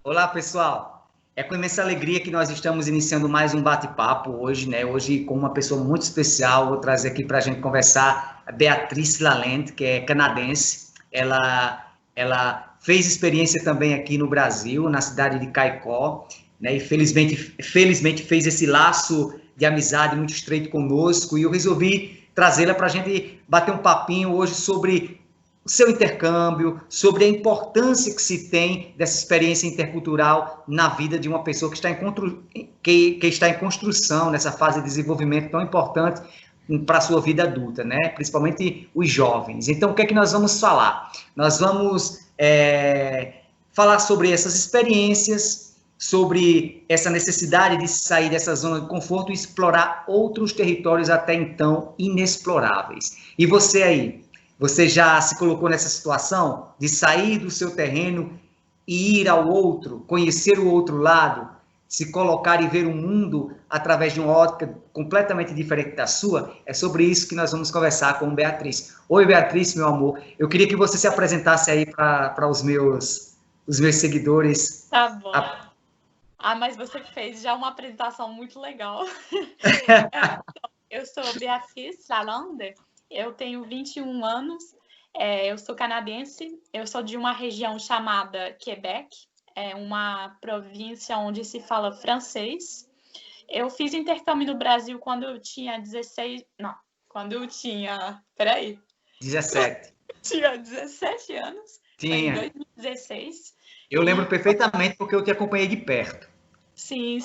Olá, pessoal. É com imensa alegria que nós estamos iniciando mais um bate-papo hoje, né? Hoje com uma pessoa muito especial. Vou trazer aqui para a gente conversar a Beatrice Lalande, que é canadense. Ela fez experiência também aqui no Brasil, na cidade de Caicó, né? E felizmente fez esse laço de amizade muito estreito conosco. E eu resolvi trazê-la para a gente bater um papinho hoje sobre o seu intercâmbio, sobre a importância que se tem dessa experiência intercultural na vida de uma pessoa que está em construção, nessa fase de desenvolvimento tão importante para a sua vida adulta, né? Principalmente os jovens. Então, o que é que nós vamos falar? Nós vamos falar sobre essas experiências, sobre essa necessidade de sair dessa zona de conforto e explorar outros territórios até então inexploráveis. E você aí? Você já se colocou nessa situação de sair do seu terreno e ir ao outro, conhecer o outro lado, se colocar e ver o mundo através de uma ótica completamente diferente da sua? É sobre isso que nós vamos conversar com Beatriz. Oi, Beatriz, meu amor. Eu queria que você se apresentasse aí para os meus seguidores. Tá bom. Mas você fez já uma apresentação muito legal. Eu sou Beatrice Lalande, eu tenho 21 anos, eu sou canadense, eu sou de uma região chamada Quebec, é uma província onde se fala francês. Eu fiz intercâmbio no Brasil quando eu tinha 16... Não, quando eu tinha... Peraí. 17. Tinha 17 anos, foi em Tinha. 2016. Eu lembro perfeitamente porque eu te acompanhei de perto. Sim.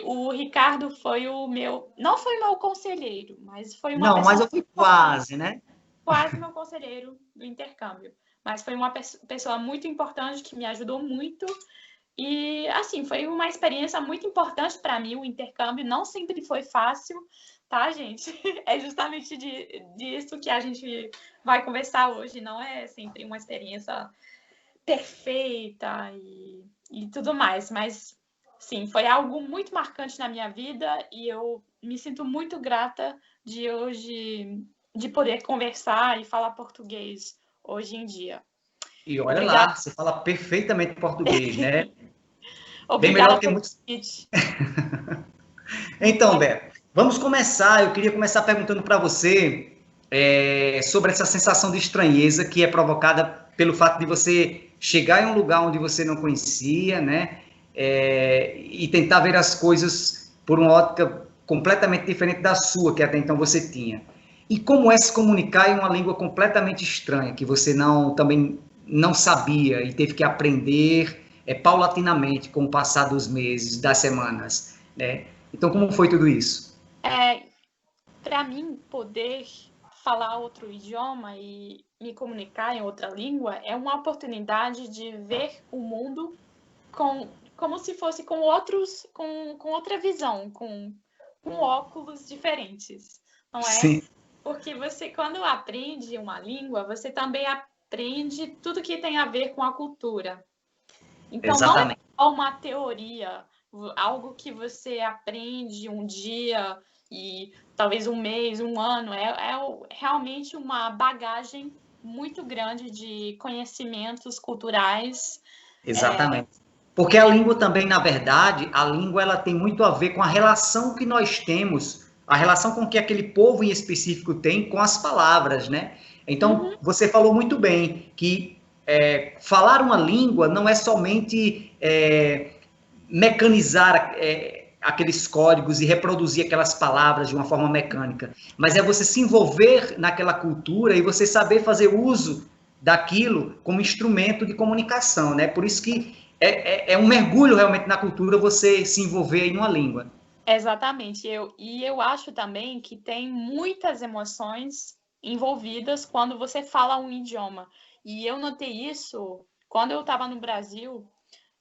O Ricardo foi o meu... Não foi meu conselheiro, mas foi uma Não, pessoa... mas eu fui quase, né? Quase meu conselheiro do intercâmbio. Mas foi uma pessoa muito importante que me ajudou muito. E, assim, foi uma experiência muito importante para mim. O intercâmbio não sempre foi fácil, tá, gente? É justamente disso que a gente vai conversar hoje. Não é sempre uma experiência perfeita e tudo mais. Mas, sim, foi algo muito marcante na minha vida e eu me sinto muito grata de hoje de poder conversar e falar português hoje em dia. E olha Obrigada. lá, você fala perfeitamente português, né? Bem melhor Obrigada que pelo muitos. convite. Então, Bé, vamos começar. Eu queria começar perguntando para você sobre essa sensação de estranheza que é provocada pelo fato de você chegar em um lugar onde você não conhecia, né? E tentar ver as coisas por uma ótica completamente diferente da sua, que até então você tinha. E como é se comunicar em uma língua completamente estranha, que você também não sabia e teve que aprender paulatinamente com o passar dos meses, das semanas, né? Então, como foi tudo isso? Para mim, poder falar outro idioma e me comunicar em outra língua é uma oportunidade de ver o mundo como se fosse com outra visão, com óculos diferentes, não é? Sim. Porque você, quando aprende uma língua, você também aprende tudo que tem a ver com a cultura. Então, não é Exatamente. só uma teoria, algo que você aprende um dia e talvez um mês, um ano. Realmente uma bagagem muito grande de conhecimentos culturais. Exatamente. Porque a língua também, na verdade, a língua ela tem muito a ver com a relação que nós temos, a relação com que aquele povo em específico tem com as palavras, né? Então, você falou muito bem que falar uma língua não é somente mecanizar aqueles códigos e reproduzir aquelas palavras de uma forma mecânica, mas é você se envolver naquela cultura e você saber fazer uso daquilo como instrumento de comunicação, né? Por isso que é um mergulho realmente na cultura você se envolver em uma língua. Exatamente. Eu acho também que tem muitas emoções envolvidas quando você fala um idioma. E eu notei isso quando eu estava no Brasil.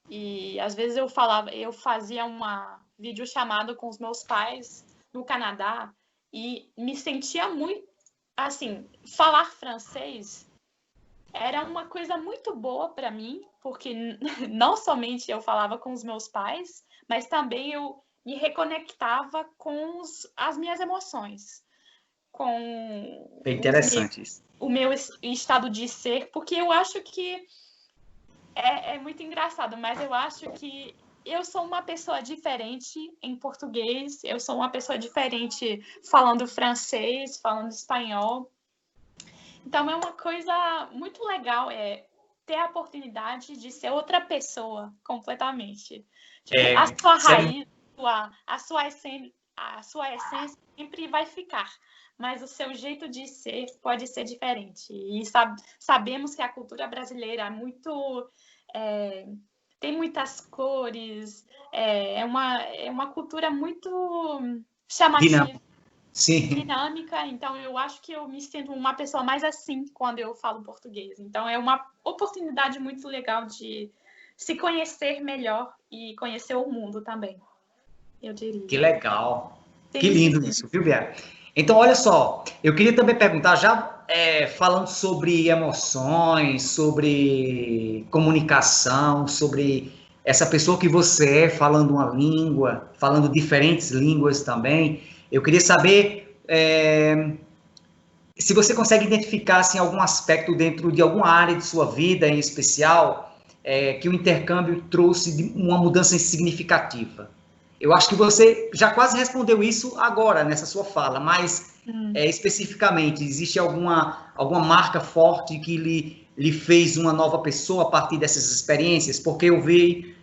E às vezes eu fazia uma videochamada com os meus pais no Canadá e me sentia muito assim, falar francês era uma coisa muito boa para mim, porque não somente eu falava com os meus pais, mas também eu me reconectava com as minhas emoções, com É interessante isso. o meu estado de ser, porque eu acho que É muito engraçado, mas eu acho que eu sou uma pessoa diferente em português, eu sou uma pessoa diferente falando francês, falando espanhol. Então é uma coisa muito legal, ter a oportunidade de ser outra pessoa completamente. Tipo, a sua Isso é raiz, a sua essência sempre vai ficar, mas o seu jeito de ser pode ser diferente. E sabemos que a cultura brasileira é muito. É, tem muitas cores, é uma cultura muito chamativa, dinâmico. Sim. dinâmica, então eu acho que eu me sinto uma pessoa mais assim quando eu falo português. Então é uma oportunidade muito legal de se conhecer melhor e conhecer o mundo também, eu Que diria. legal. Que Sim, sim, lindo sim. isso, viu, Bia? Então, olha só, eu queria também perguntar, já falando sobre emoções, sobre comunicação, sobre essa pessoa que você é, falando uma língua, falando diferentes línguas também, eu queria saber se você consegue identificar assim, algum aspecto dentro de alguma área de sua vida em especial que o intercâmbio trouxe uma mudança significativa. Eu acho que você já quase respondeu isso agora nessa sua fala, mas especificamente, existe alguma marca forte que lhe fez uma nova pessoa a partir dessas experiências? Porque eu vi,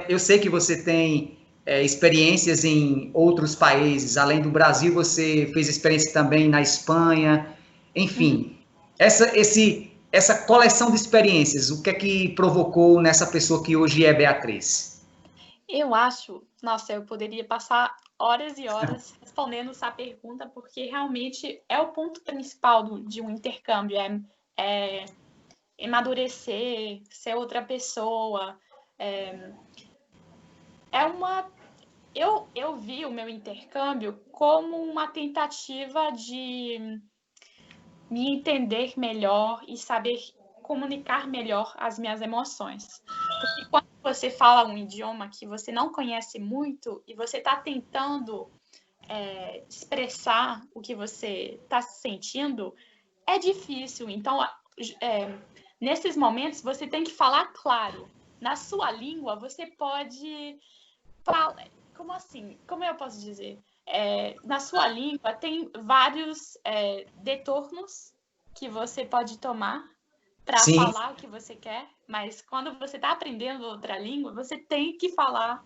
eu sei que você tem experiências em outros países, além do Brasil, você fez experiência também na Espanha, Uhum. enfim, essa coleção de experiências, o que é que provocou nessa pessoa que hoje é Beatriz? Eu acho, nossa, eu poderia passar horas e horas respondendo essa pergunta, porque realmente é o ponto principal de um intercâmbio, é amadurecer, ser outra pessoa. É, é uma. Eu vi o meu intercâmbio como uma tentativa de me entender melhor e saber comunicar melhor as minhas emoções. Porque quando você fala um idioma que você não conhece muito e você está tentando expressar o que você está sentindo, é difícil. Então, nesses momentos, você tem que falar claro. Na sua língua, você pode falar. Como assim? Como eu posso dizer? Na sua língua, tem vários detornos que você pode tomar para Sim, falar o que você quer, mas quando você está aprendendo outra língua, você tem que falar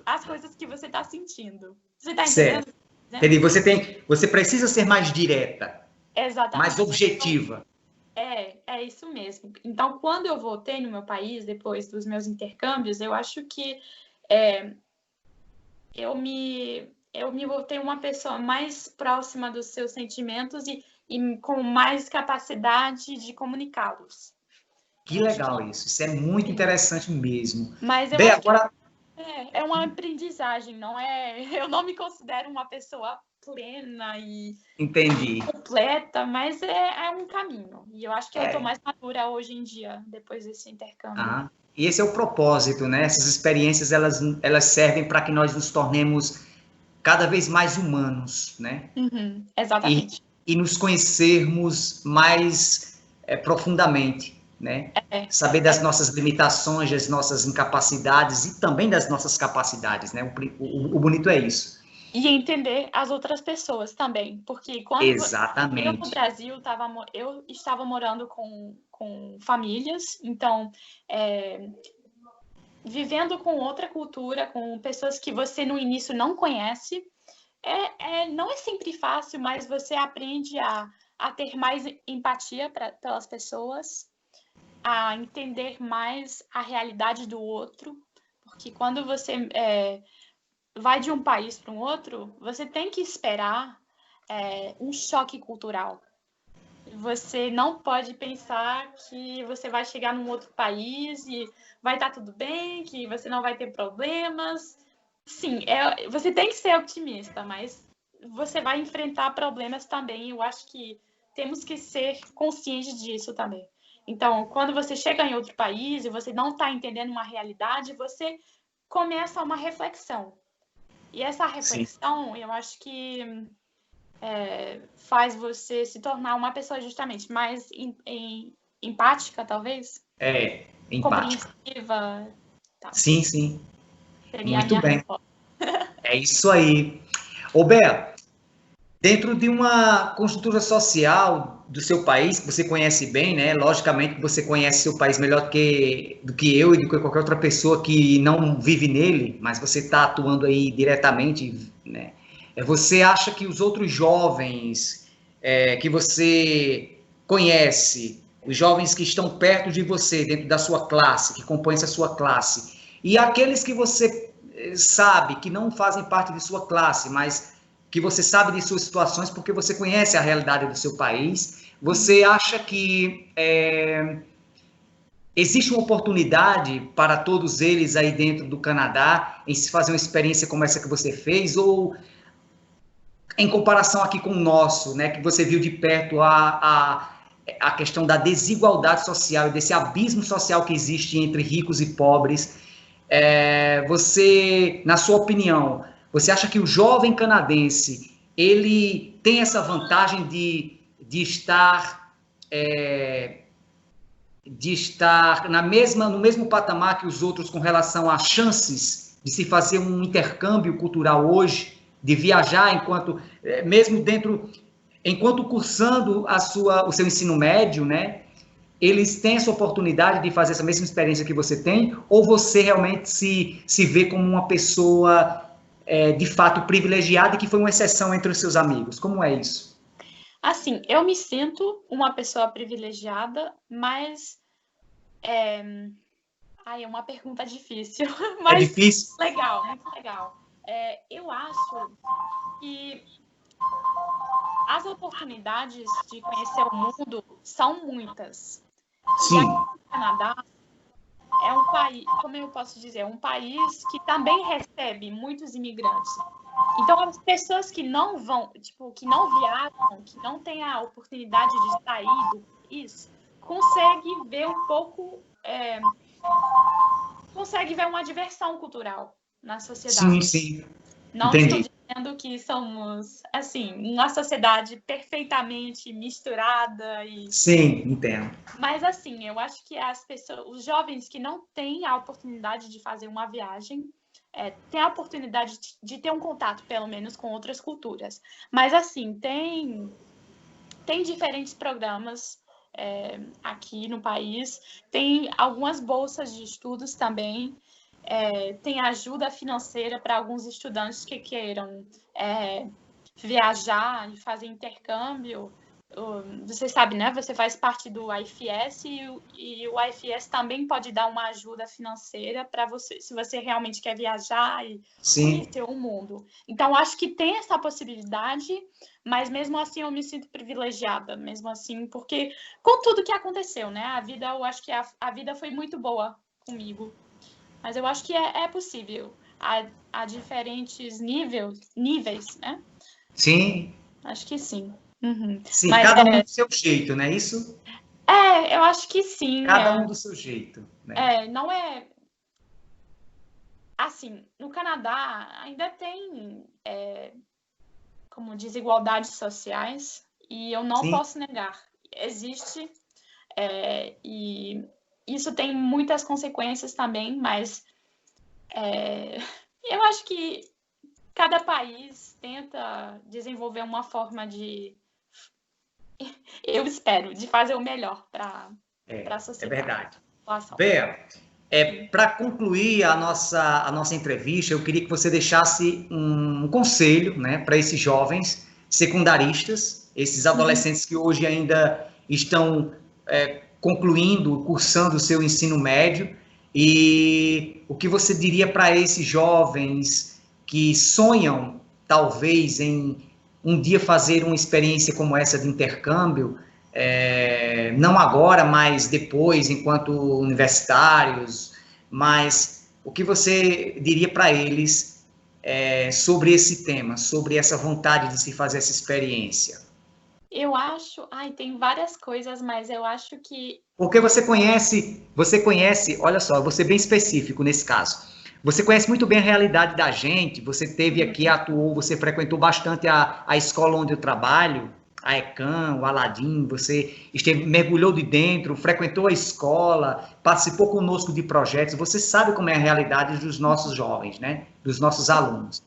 as coisas que você está sentindo. Você está entendendo? certo. Entendi. Você precisa ser mais direta, mais Exatamente. objetiva. É isso mesmo. Então, quando eu voltei no meu país, depois dos meus intercâmbios, eu acho que é, eu me voltei uma pessoa mais próxima dos seus sentimentos e com mais capacidade de comunicá-los. Que Eu acho legal que isso é muito sim. interessante mesmo. Mas eu Bem, acho que agora é uma aprendizagem, não é? Eu não me considero uma pessoa plena e entendi. completa, mas é um caminho. E eu acho que eu estou É, mais madura hoje em dia, depois desse intercâmbio. e esse é o propósito, né? Essas experiências elas servem para que nós nos tornemos cada vez mais humanos, né? Uhum, E, exatamente. e nos conhecermos mais profundamente, né? É, Saber das é. nossas limitações, das nossas incapacidades e também das nossas capacidades, né? O bonito é isso. E entender as outras pessoas também, porque quando eu no Exatamente. Brasil eu estava morando com famílias, então vivendo com outra cultura, com pessoas que você no início não conhece, não é sempre fácil, mas você aprende a ter mais empatia pelas pessoas, a entender mais a realidade do outro, porque quando você vai de um país para um outro, você tem que esperar um choque cultural. Você não pode pensar que você vai chegar num outro país e vai estar tudo bem, que você não vai ter problemas. Sim, você tem que ser otimista, mas você vai enfrentar problemas também. Eu acho que temos que ser conscientes disso também. Então, quando você chega em outro país e você não está entendendo uma realidade, você começa uma reflexão. E essa Sim. reflexão, eu acho que faz você se tornar uma pessoa justamente mais empática, talvez. empática. Compreensiva. Tá. Sim, sim. Seria Muito a minha bem. resposta. É isso aí. Ô, Bea, dentro de uma conjuntura social do seu país, que você conhece bem, né? Logicamente que você conhece seu país melhor do que eu e do que qualquer outra pessoa que não vive nele, mas você está atuando aí diretamente, né? Você acha que os outros jovens que você conhece, os jovens que estão perto de você, dentro da sua classe, que compõem essa sua classe, e aqueles que você sabe que não fazem parte de sua classe, mas que você sabe de suas situações porque você conhece a realidade do seu país, você acha que existe uma oportunidade para todos eles aí dentro do Canadá em se fazer uma experiência como essa que você fez, ou em comparação aqui com o nosso, né, que você viu de perto a questão da desigualdade social e desse abismo social que existe entre ricos e pobres, você, na sua opinião, você acha que o jovem canadense, ele tem essa vantagem de estar no mesmo patamar que os outros com relação a chances de se fazer um intercâmbio cultural hoje, de viajar enquanto cursando o seu ensino médio, né? Eles têm essa oportunidade de fazer essa mesma experiência que você tem, ou você realmente se vê como uma pessoa de fato privilegiada e que foi uma exceção entre os seus amigos? Como é isso? Assim, eu me sinto uma pessoa privilegiada, mas é uma pergunta difícil, mas difícil? legal, muito legal. Eu acho que as oportunidades de conhecer o mundo são muitas. Sim. E aqui no Canadá é um país, como eu posso dizer, um país que também recebe muitos imigrantes. Então, as pessoas que não vão, que não viajam, que não têm a oportunidade de sair do país, conseguem ver um pouco, conseguem ver uma diversão cultural na sociedade. Sim, sim. Não Entendi. estou dizendo que somos, assim, uma sociedade perfeitamente misturada e... Sim, entendo. Mas, assim, eu acho que os jovens que não têm a oportunidade de fazer uma viagem, têm a oportunidade de ter um contato, pelo menos, com outras culturas. Mas, assim, tem diferentes programas aqui no país, tem algumas bolsas de estudos também, tem ajuda financeira para alguns estudantes que queiram viajar e fazer intercâmbio. Você sabe, né? Você faz parte do IFS e o IFS também pode dar uma ajuda financeira para você, se você realmente quer viajar e conhecer o mundo. Então, acho que tem essa possibilidade, mas mesmo assim eu me sinto privilegiada, mesmo assim, porque com tudo que aconteceu, né? Eu acho que a vida foi muito boa comigo. Mas eu acho que é possível. Há diferentes níveis, né? Sim. Acho que sim. Uhum. Sim, Mas, cada um do seu jeito, não é isso? eu acho que sim. Cada um do seu jeito. Né? Não é... Assim, no Canadá ainda tem como desigualdades sociais e eu não posso negar. Existe e isso tem muitas consequências também, mas eu acho que cada país tenta desenvolver uma forma eu espero, de fazer o melhor para a sociedade. É verdade. Bea, para concluir a nossa entrevista, eu queria que você deixasse um conselho, né, para esses jovens secundaristas, esses adolescentes que hoje ainda estão concluindo, cursando o seu ensino médio, e o que você diria para esses jovens que sonham, talvez, em um dia fazer uma experiência como essa de intercâmbio, não agora, mas depois, enquanto universitários, mas o que você diria para eles sobre esse tema, sobre essa vontade de se fazer essa experiência? Eu acho, tem várias coisas, mas eu acho que... Porque você conhece, olha só, eu vou ser bem específico nesse caso. Você conhece muito bem a realidade da gente, você teve aqui, atuou, você frequentou bastante a escola onde eu trabalho, a ECAM, o Aladim, você mergulhou de dentro, frequentou a escola, participou conosco de projetos, você sabe como é a realidade dos nossos jovens, né? Dos nossos alunos.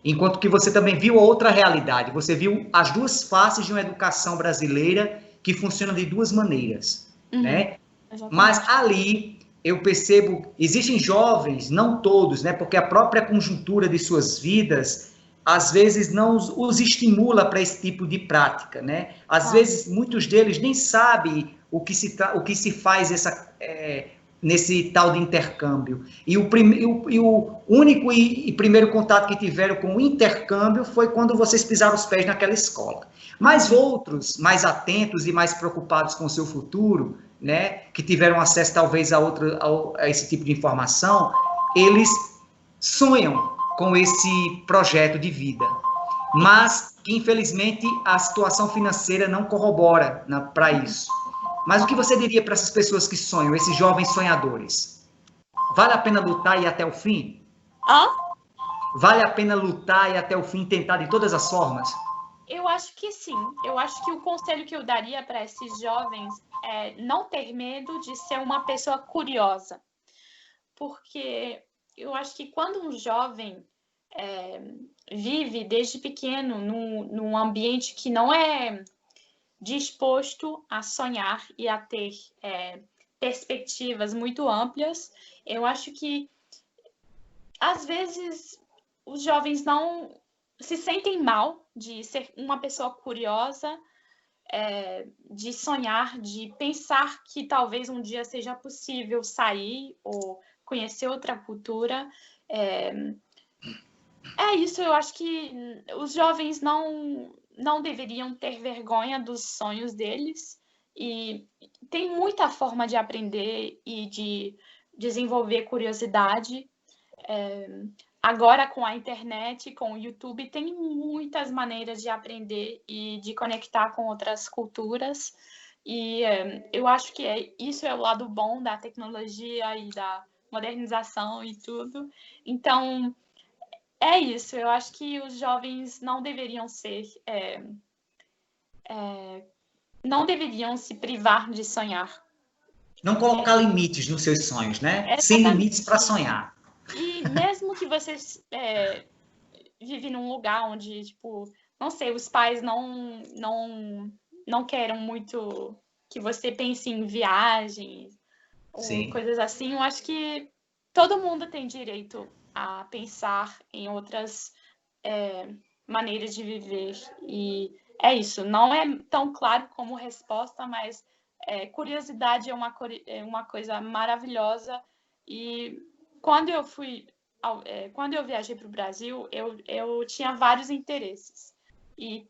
Enquanto que você também viu outra realidade, você viu as duas faces de uma educação brasileira que funciona de duas maneiras, né? Mas ali eu percebo, existem jovens, não todos, né? Porque a própria conjuntura de suas vidas às vezes não os estimula para esse tipo de prática, né? Às vezes muitos deles nem sabem o que se faz nesse tal de intercâmbio. E o único e primeiro contato que tiveram com o intercâmbio foi quando vocês pisaram os pés naquela escola. Mas outros, mais atentos e mais preocupados com o seu futuro, né, que tiveram acesso talvez a esse tipo de informação, eles sonham com esse projeto de vida, mas que infelizmente a situação financeira não corrobora para isso. Mas o que você diria para essas pessoas que sonham, esses jovens sonhadores? Vale a pena lutar e ir até o fim? Vale a pena lutar e até o fim tentar de todas as formas? Eu acho que sim. Eu acho que o conselho que eu daria para esses jovens é não ter medo de ser uma pessoa curiosa. Porque eu acho que quando um jovem vive desde pequeno num ambiente que não é disposto a sonhar e a ter perspectivas muito amplas, eu acho que às vezes os jovens não se sentem mal de ser uma pessoa curiosa, de sonhar, de pensar que talvez um dia seja possível sair ou conhecer outra cultura. Isso, eu acho que os jovens não deveriam ter vergonha dos sonhos deles, e tem muita forma de aprender e de desenvolver curiosidade. Agora, com a internet, com o YouTube, tem muitas maneiras de aprender e de conectar com outras culturas. E eu acho que isso é o lado bom da tecnologia e da modernização e tudo. Então, é isso. Eu acho que os jovens não deveriam não deveriam se privar de sonhar. Não colocar limites nos seus sonhos, né? Sem limites para sonhar. E mesmo que você vive num lugar onde, tipo, não sei, os pais não querem muito que você pense em viagens ou coisas assim, eu acho que todo mundo tem direito a pensar em outras maneiras de viver. E é isso. Não é tão claro como resposta, mas curiosidade é uma coisa maravilhosa. E quando eu viajei para o Brasil, eu tinha vários interesses. E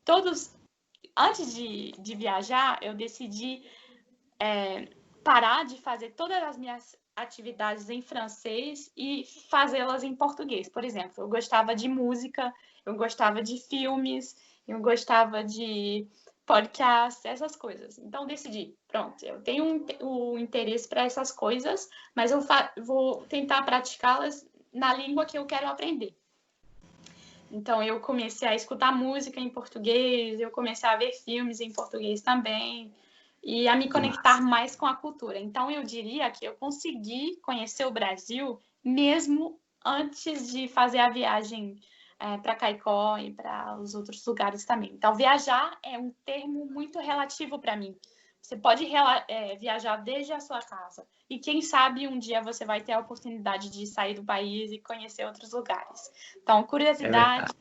antes de viajar, eu decidi parar de fazer todas as minhas atividades em francês e fazê-las em português. Por exemplo, eu gostava de música, eu gostava de filmes, eu gostava de podcast, essas coisas. Então, decidi, pronto, eu tenho o interesse para essas coisas, mas eu vou tentar praticá-las na língua que eu quero aprender. Então, eu comecei a escutar música em português, eu comecei a ver filmes em português também, e a me conectar mais com a cultura. Então, eu diria que eu consegui conhecer o Brasil mesmo antes de fazer a viagem para Caicó e para os outros lugares também. Então, viajar é um termo muito relativo para mim. Você pode viajar desde a sua casa. E quem sabe um dia você vai ter a oportunidade de sair do país e conhecer outros lugares. Então, curiosidade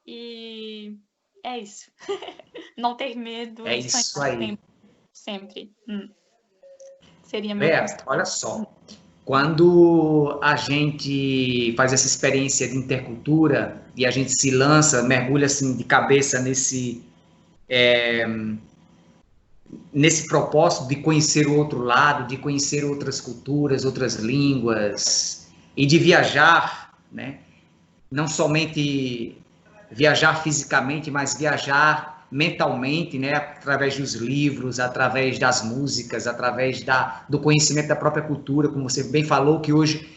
e é isso. Não ter medo. É isso aí. Sempre. Seria meu Beata, olha só. Quando a gente faz essa experiência de intercultura e a gente se lança, mergulha assim de cabeça nesse propósito de conhecer o outro lado, de conhecer outras culturas, outras línguas e de viajar, né? Não somente viajar fisicamente, mas viajar mentalmente, né? Através dos livros, através das músicas, através do conhecimento da própria cultura, como você bem falou, que hoje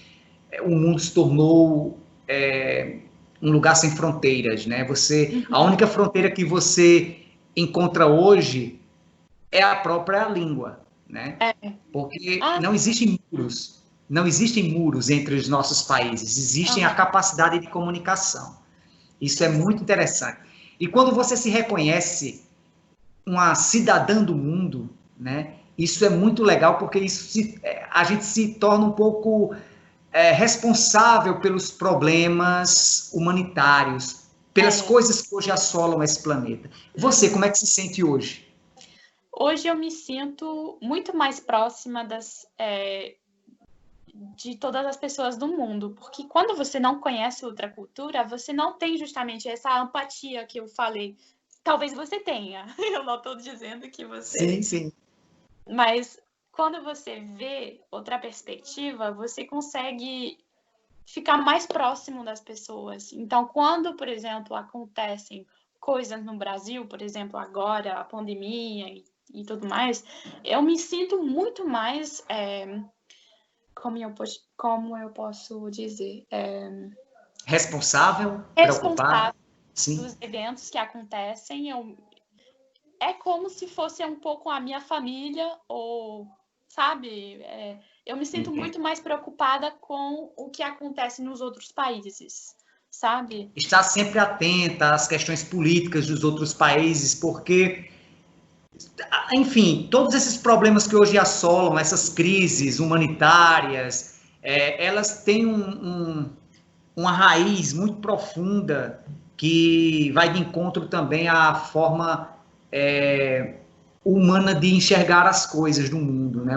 o mundo se tornou um lugar sem fronteiras, né? A única fronteira que você encontra hoje é a própria língua, né? Porque não existem muros entre os nossos países, existem a capacidade de comunicação. Isso é muito interessante. E quando você se reconhece uma cidadã do mundo, né? Isso é muito legal, porque a gente se torna um pouco responsável pelos problemas humanitários, pelas coisas que hoje assolam esse planeta. Você, como é que se sente hoje? Hoje eu me sinto muito mais próxima de todas as pessoas do mundo, porque quando você não conhece outra cultura, você não tem justamente essa empatia que eu falei. Talvez você tenha, eu não estou dizendo que você... Sim, sim. Mas quando você vê outra perspectiva, você consegue ficar mais próximo das pessoas. Então, quando, por exemplo, acontecem coisas no Brasil, por exemplo, agora, a pandemia e tudo mais, eu me sinto muito mais... Como eu posso dizer? Responsável, Responsável sim, dos eventos que acontecem. É como se fosse um pouco a minha família, ou, sabe? Eu me sinto muito mais preocupada com o que acontece nos outros países, sabe? Está sempre atenta às questões políticas dos outros países, porque, enfim, todos esses problemas que hoje assolam, essas crises humanitárias, elas têm uma raiz muito profunda que vai de encontro também à forma humana de enxergar as coisas do mundo, né?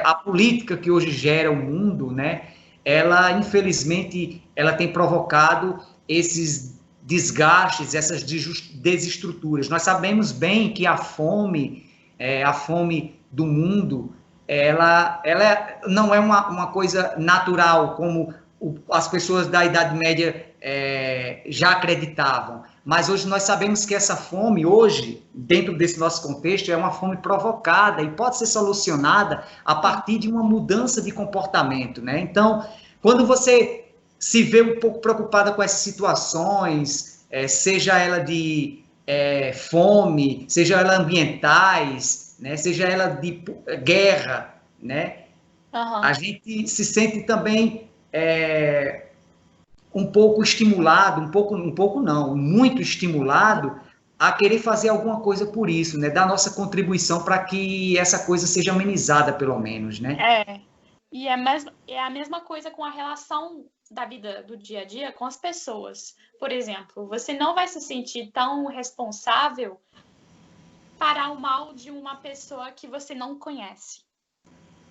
A política que hoje gera o mundo, né? Ela, infelizmente, ela tem provocado esses desgastes, essas desestruturas. Nós sabemos bem que a fome do mundo, ela não é uma coisa natural, como as pessoas da Idade Média já acreditavam. Mas hoje nós sabemos que essa fome, hoje, dentro desse nosso contexto, é uma fome provocada e pode ser solucionada a partir de uma mudança de comportamento, né? Então, quando você se vê um pouco preocupada com essas situações, seja ela de fome, seja ela ambientais, né? Seja ela de guerra, né? A gente se sente também um pouco estimulado, um pouco não, muito estimulado a querer fazer alguma coisa por isso, né? Dar nossa contribuição para que essa coisa seja amenizada, pelo menos, né? E é a mesma coisa com a relação da vida do dia a dia com as pessoas. Por exemplo, você não vai se sentir tão responsável para o mal de uma pessoa que você não conhece.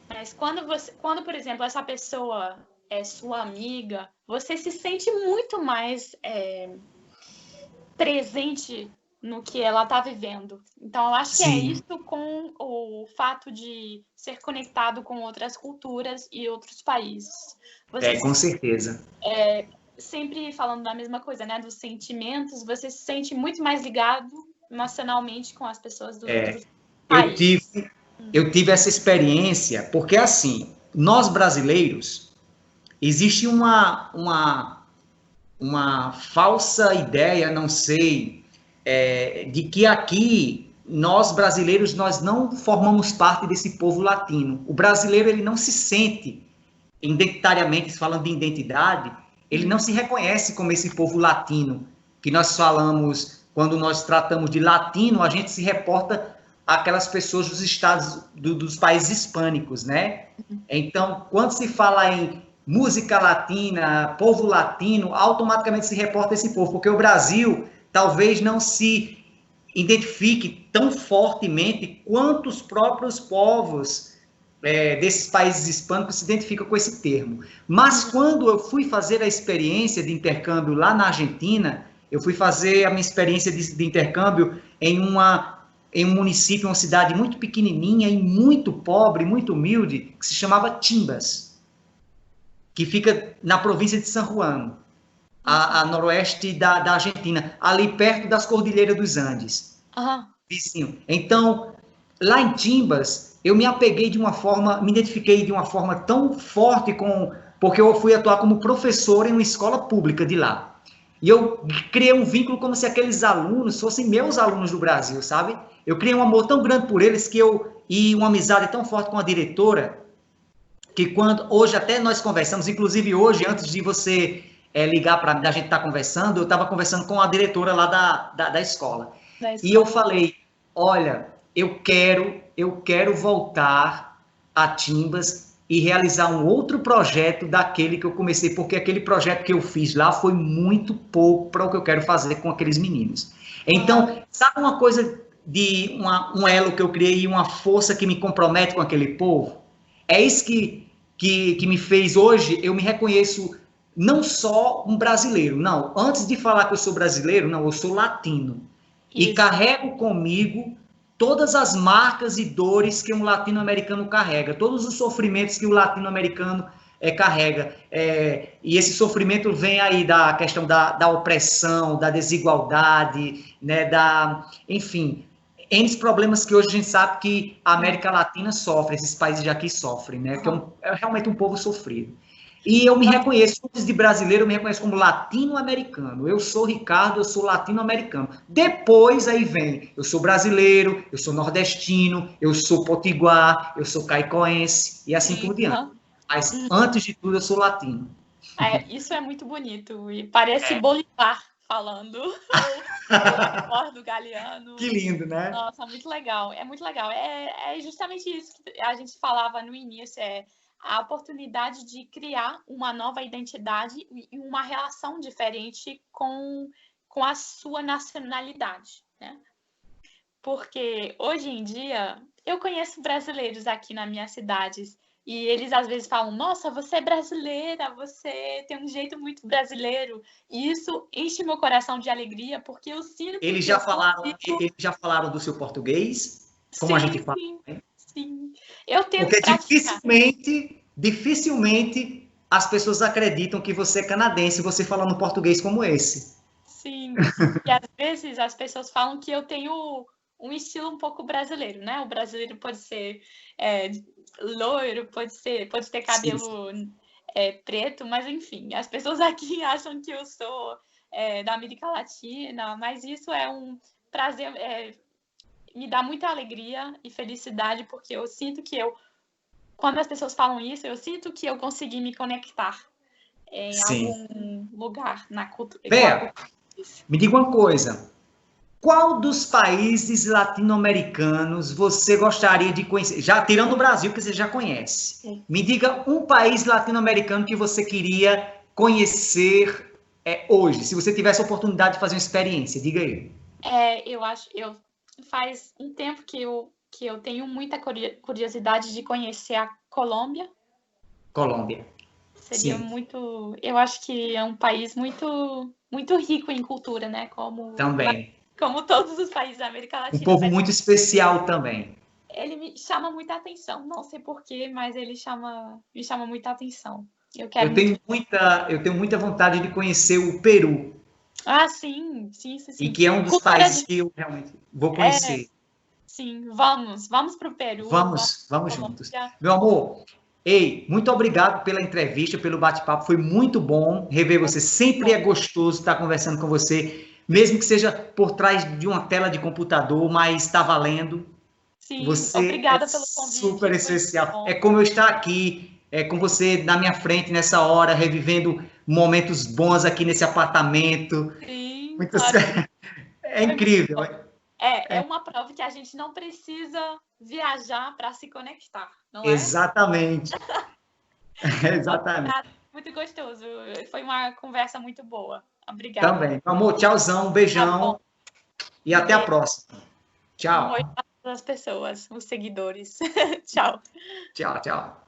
Mas quando, por exemplo, essa pessoa é sua amiga, você se sente muito mais presente no que ela está vivendo. Então, eu acho que é isso com o fato de ser conectado com outras culturas e outros países. Com certeza. Sempre falando da mesma coisa, né? Dos sentimentos, você se sente muito mais ligado emocionalmente com as pessoas dos outros países. Eu tive essa experiência, porque assim, nós brasileiros, existe uma falsa ideia, não sei, de que aqui, nós brasileiros, nós não formamos parte desse povo latino. O brasileiro, ele não se sente, identitariamente, falando de identidade, ele não se reconhece como esse povo latino, que nós falamos, quando nós tratamos de latino, a gente se reporta àquelas pessoas dos estados, dos países hispânicos, né? Então, quando se fala em música latina, povo latino, automaticamente se reporta a esse povo, porque o Brasil talvez não se identifique tão fortemente quanto os próprios povos desses países hispânicos se identificam com esse termo. Mas quando eu fui fazer a experiência de intercâmbio lá na Argentina, eu fui fazer a minha experiência de intercâmbio em um município, uma cidade muito pequenininha e muito pobre, muito humilde, que se chamava Timbas, que fica na província de San Juan, a noroeste da Argentina, ali perto das Cordilheiras dos Andes. Vizinho. Então, lá em Timbas, eu me apeguei me identifiquei de uma forma tão forte porque eu fui atuar como professor em uma escola pública de lá. E eu criei um vínculo como se aqueles alunos fossem meus alunos do Brasil, sabe? Eu criei um amor tão grande por eles e uma amizade tão forte com a diretora, que quando hoje até nós conversamos, inclusive hoje, antes de você ligar para mim, a gente estar conversando, eu estava conversando com a diretora lá da escola. E eu falei, olha, eu quero voltar a Timbas e realizar um outro projeto daquele que eu comecei, porque aquele projeto que eu fiz lá foi muito pouco para o que eu quero fazer com aqueles meninos. Então, sabe uma coisa de um elo que eu criei e uma força que me compromete com aquele povo? É isso que me fez hoje, eu me reconheço não só um brasileiro, não, antes de falar que eu sou brasileiro, não, eu sou latino. Isso. E carrego comigo todas as marcas e dores que um latino-americano carrega, todos os sofrimentos que o latino-americano carrega. E esse sofrimento vem aí da questão da opressão, da desigualdade, né, enfim, N problemas que hoje a gente sabe que a América Latina sofre, esses países de aqui sofrem, né, que é realmente um povo sofrido. E eu me reconheço, antes de brasileiro, eu me reconheço como latino-americano. Eu sou Ricardo, eu sou latino-americano. Depois aí vem, eu sou brasileiro, eu sou nordestino, eu sou potiguar, eu sou caicoense e assim por diante. Mas antes de tudo, eu sou latino. Isso é muito bonito e parece Bolivar falando. Do Galeano. Que lindo, né? Nossa, muito legal. É muito legal. É justamente isso que a gente falava no início, a oportunidade de criar uma nova identidade e uma relação diferente com a sua nacionalidade, né? Porque hoje em dia eu conheço brasileiros aqui na minha cidade e eles às vezes falam, nossa, você é brasileira, você tem um jeito muito brasileiro. E isso enche meu coração de alegria, porque eu sinto que eles já falaram do seu português? Como sim, a gente fala? Sim. Eu tento porque praticar. dificilmente as pessoas acreditam que você é canadense você falando português como esse. Sim. E às vezes as pessoas falam que eu tenho um estilo um pouco brasileiro, né? O brasileiro pode ser loiro, pode ter cabelo preto, mas enfim, as pessoas aqui acham que eu sou da América Latina, mas isso é um prazer, me dá muita alegria e felicidade, porque eu sinto que quando as pessoas falam isso, eu sinto que eu consegui me conectar em algum lugar na cultura. Bea, me diga uma coisa. Qual dos países latino-americanos você gostaria de conhecer? Já tirando o Brasil, que você já conhece. Me diga um país latino-americano que você queria conhecer hoje, se você tivesse a oportunidade de fazer uma experiência. Diga aí. Faz um tempo que eu tenho muita curiosidade de conhecer a Colômbia. Colômbia. Seria muito... Eu acho que é um país muito, muito rico em cultura, né? Também. Como todos os países da América Latina. Um povo muito especial também. Ele me chama muita atenção. Não sei porquê, mas ele me chama muita atenção. Eu tenho muita vontade de conhecer o Peru. Ah, sim. E que é um dos países que eu realmente vou conhecer. Sim, vamos para o Peru. Vamos juntos. Meu amor, muito obrigado pela entrevista, pelo bate-papo. Foi muito bom rever você. Sempre é gostoso estar conversando com você, mesmo que seja por trás de uma tela de computador, mas está valendo. Sim, você obrigada pelo convite. Super especial. É como eu estar aqui com você na minha frente nessa hora, revivendo momentos bons aqui nesse apartamento. Sim, claro. É incrível. É uma prova que a gente não precisa viajar para se conectar, não é? Exatamente. Exatamente. Muito gostoso. Foi uma conversa muito boa. Obrigada. Também. Amor, tchauzão, um beijão. E até a próxima. Tchau. Um oi para as pessoas, os seguidores. Tchau. Tchau.